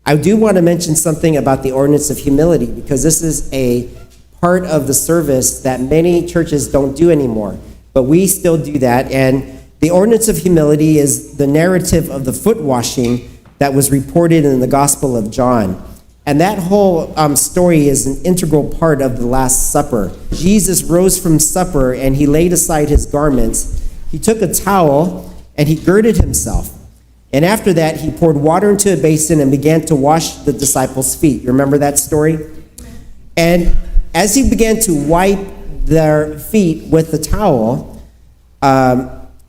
I do want to mention something about the ordinance of humility, because this is a part of the service that many churches don't do anymore, but we still do that. And the ordinance of humility is the narrative of the foot washing that was reported in the Gospel of John. And that whole story is an integral part of the Last Supper. Jesus rose from supper and he laid aside his garments. He took a towel and he girded himself. And after that, he poured water into a basin and began to wash the disciples' feet. You remember that story? And as he began to wipe their feet with the towel,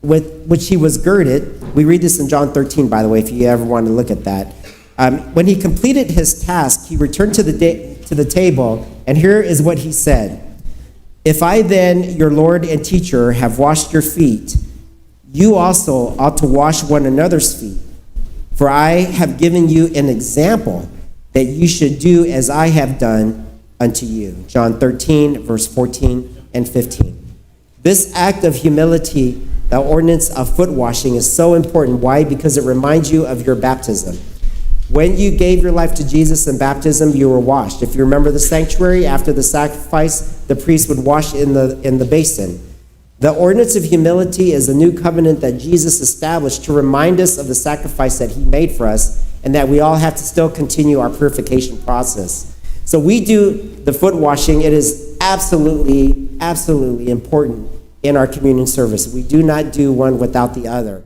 with which he was girded, we read this in John 13, by the way, if you ever want to look at that. When he completed his task, he returned to the table, and here is what he said. "If I then, your Lord and teacher, have washed your feet, you also ought to wash one another's feet. For I have given you an example that you should do as I have done unto you." John 13, verse 14 and 15. This act of humility, the ordinance of foot washing, is so important. Why? Because it reminds you of your baptism. When you gave your life to Jesus in baptism, you were washed. If you remember the sanctuary, after the sacrifice, the priest would wash in the basin. The ordinance of humility is a new covenant that Jesus established to remind us of the sacrifice that he made for us, and that we all have to still continue our purification process. So we do the foot washing. It is absolutely, absolutely important in our communion service. We do not do one without the other.